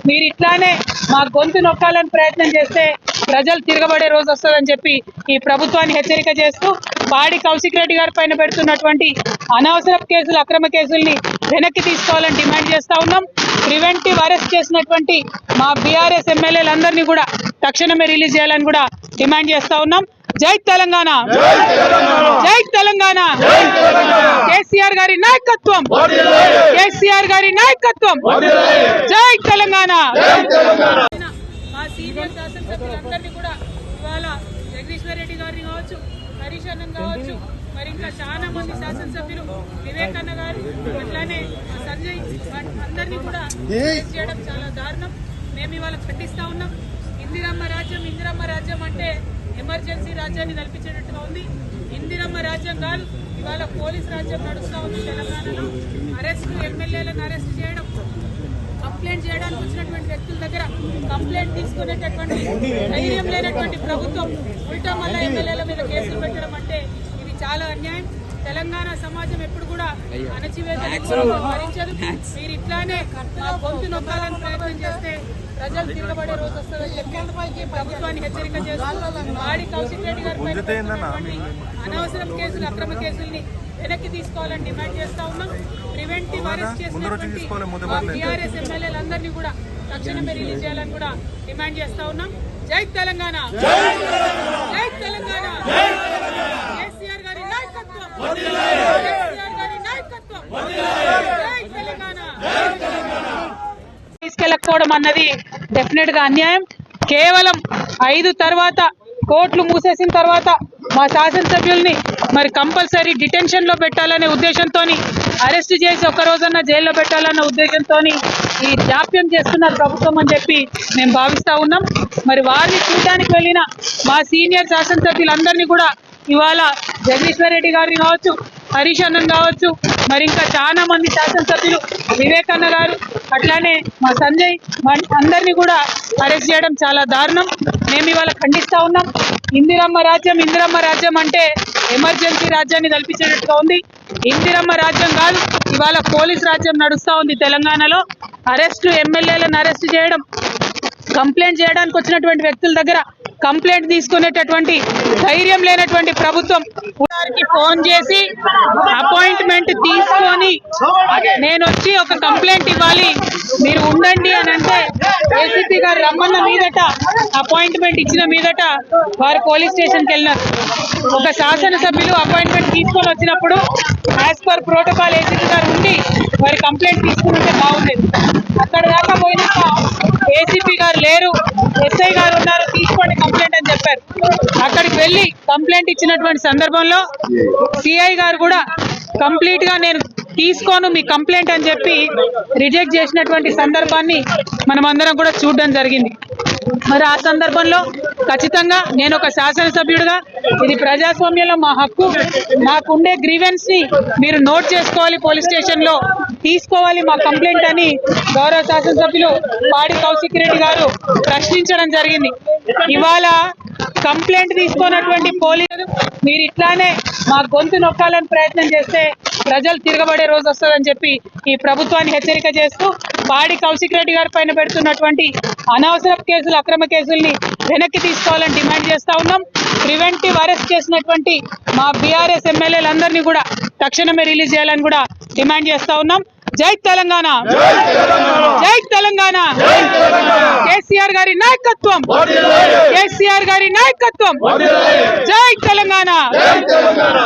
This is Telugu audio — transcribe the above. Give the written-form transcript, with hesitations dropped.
మీరు ఇట్లానే మా గొంతు నొక్కాలని ప్రయత్నం చేస్తే ప్రజలు తిరగబడే రోజు వస్తుందని చెప్పి ఈ ప్రభుత్వాన్ని హెచ్చరిక చేస్తూ పాడి కౌశిక్ రెడ్డి గారి పైన పెడుతున్నటువంటి అనవసర కేసులు, అక్రమ కేసుల్ని వెనక్కి తీసుకోవాలని డిమాండ్ చేస్తా ఉన్నాం. ప్రివెంటివ్ అరెస్ట్ చేసినటువంటి మా బీఆర్ఎస్ ఎమ్మెల్యేలందరినీ కూడా తక్షణమే రిలీజ్ చేయాలని కూడా డిమాండ్ చేస్తా ఉన్నాం. జై తెలంగాణ, జై తెలంగాణ, కేసీఆర్ గారి నాయకత్వం, కేసీఆర్ గారి నాయకత్వం, జై తెలంగాణ. మా సీనియర్ శాసనసభ్యులందరినీ కూడా ఇవాళ జగదీశ్వర్ రెడ్డి గారిని కావచ్చు, హరీష్ అన్న కావచ్చు, మరి ఇంకా చాలా మంది శాసనసభ్యులు, వివేకన్న గారు, అట్లానే సంజయ్, అందరినీ కూడా చేయడం చాలా దారుణం. మేము ఇవాళ ఖండిస్తా ఉన్నాం. ఇందిరమ్మ రాజ్యం అంటే ఎమర్జెన్సీ రాజ్యాన్ని కల్పించేటట్టుగా ఉంది. ఇందిరమ్మ రాజ్యం కాదు, ఇవాళ పోలీస్ రాజ్యం నడుస్తూ ఉంది తెలంగాణలో. అరెస్టు, ఎమ్మెల్యేలను అరెస్ట్ చేయడం, కంప్లైంట్ చేయడానికి వచ్చినటువంటి వ్యక్తుల దగ్గర కంప్లైంట్ తీసుకునేటటువంటి ధైర్యం లేనటువంటి ప్రభుత్వం ఉల్టా మళ్ళా ఎమ్మెల్యేల మీద కేసులు పెట్టడం అంటే ఇది చాలా అన్యాయం. తెలంగాణ సమాజం ఎప్పుడు కూడా అణచివేతను భరించదు. మీరు ఇట్లానే మా గొంతు నొక్కాలని ప్రయత్నం చేస్తే ప్రజలు తిరగబడే రోజు వస్తుందని చెప్పి ప్రభుత్వాన్ని హెచ్చరిక చేస్తూ పాడి కౌశిక్ రెడ్డి గారి పైన అనవసర కేసులు, అక్రమ కేసుల్ని వెనక్కి తీసుకోవాలని డిమాండ్ చేస్తా ఉన్నాం. ప్రివెంటివ్ అరెస్ట్ చేసినటువంటి మా బీఆర్ఎస్ ఎమ్మెల్యేలందరినీ కూడా తక్షణమే రిలీజ్ చేయాలని కూడా డిమాండ్ చేస్తా ఉన్నాం. జై తెలంగాణ, జై తెలంగాణ, కేసీఆర్ గారి నాయకత్వం, కేసీఆర్ గారి నాయకత్వం, జై తెలంగాణ. తీసుకెళ్ళకపోవడం అన్నది డెఫినెట్ గా అన్యాయం. కేవలం 5 తర్వాత కోర్టులు మూసేసిన తర్వాత మా శాసనసభ్యుల్ని మరి కంపల్సరీ డిటెన్షన్ లో పెట్టాలనే ఉద్దేశంతో అరెస్ట్ చేసి ఒక్క రోజన్నా జైల్లో పెట్టాలన్న ఉద్దేశంతో ఈ జాప్యం చేస్తున్నారు ప్రభుత్వం అని చెప్పి మేము భావిస్తా ఉన్నాం. మరి వారిని చూడడానికి వెళ్ళిన మా సీనియర్ శాసనసభ్యులందరినీ కూడా ఇవాళ జగదీశ్వర్ రెడ్డి గారిని కావచ్చు, హరీష్ అన్న కావచ్చు, మరి ఇంకా చాలా మంది శాసనసభ్యులు, వివేకన్న గారు, అట్లానే మా సంజయ్, అందరినీ కూడా అరెస్ట్ చేయడం చాలా దారుణం. మేము ఇవాళ ఖండిస్తా ఉన్నాం. ఇందిరమ్మ రాజ్యం అంటే ఎమర్జెన్సీ రాజ్యాన్ని కల్పించేటట్టుగా ఉంది. ఇందిరమ్మ రాజ్యం కాదు, ఇవాళ పోలీస్ రాజ్యం నడుస్తూ ఉంది తెలంగాణలో. అరెస్టు, ఎమ్మెల్యేలను అరెస్ట్ చేయడం, కంప్లైంట్ చేయడానికి వచ్చినటువంటి వ్యక్తుల దగ్గర కంప్లైంట్ తీసుకునేటటువంటి ధైర్యం లేనటువంటి ప్రభుత్వం వారికి ఫోన్ చేసి అపాయింట్మెంట్ తీసుకొని నేను వచ్చి ఒక కంప్లైంట్ ఇవ్వాలి, మీరు ఉండండి అని అంటే ఏసీపీ గారు రమ్మన్న మీదట, అపాయింట్మెంట్ ఇచ్చిన మీదట వారు పోలీస్ స్టేషన్కి వెళ్ళినారు. ఒక శాసనసభ్యులు అపాయింట్మెంట్ తీసుకొని వచ్చినప్పుడు యాజ్ పర్ ప్రోటోకాల్ ఏసీపీ గారు ఉండి వారి కంప్లైంట్ తీసుకుంటే బాగుండేది. అక్కడ దాకా పోయినాక ఏసీపీ గారు లేరు, ఎస్ఐ గారు ఉన్నారు, తీసుకోండి కంప్లైంట్ అని చెప్పారు. అక్కడికి వెళ్ళి కంప్లైంట్ ఇచ్చినటువంటి సందర్భంలో సిఐ గారు కూడా కంప్లీట్ గా నేను తీసుకోను మీ కంప్లైంట్ అని చెప్పి రిజెక్ట్ చేసినటువంటి సందర్భాన్ని మనం అందరం కూడా చూడడం జరిగింది. మరి ఆ సందర్భంలో ఖచ్చితంగా నేను ఒక శాసనసభ్యుడిగా ఇది ప్రజాస్వామ్యంలో మా హక్కు, నాకుండే గ్రీవెన్స్ ని మీరు నోట్ చేసుకోవాలి, పోలీస్ స్టేషన్ లో తీసుకోవాలి మా కంప్లైంట్ అని గౌరవ శాసనసభ్యులు పాడి కౌశిక్ రెడ్డి గారు ప్రశ్నించడం జరిగింది. ఇవాళ కంప్లైంట్ తీసుకున్నటువంటి పోలీసులు మీరు ఇట్లానే మా గొంతు నొక్కాలని ప్రయత్నం చేస్తే ప్రజలు తిరగబడే రోజు వస్తుందని చెప్పి ఈ ప్రభుత్వాన్ని హెచ్చరిక చేస్తూ పాడి కౌశిక్ రెడ్డి గారి పైన పెడుతున్నటువంటి అనవసర కేసులు, అక్రమ కేసుల్ని వెనక్కి తీసుకోవాలని డిమాండ్ చేస్తా ఉన్నాం. ప్రివెంటివ్ అరెస్ట్ చేసినటువంటి మా బీఆర్ఎస్ ఎమ్మెల్యేలందరినీ కూడా తక్షణమే రిలీజ్ చేయాలని కూడా డిమాండ్ చేస్తా ఉన్నాం. జై తెలంగాణ, జై తెలంగాణ, కేసీఆర్ గారి నాయకత్వం, కేసీఆర్ గారి నాయకత్వం, జై తెలంగాణ.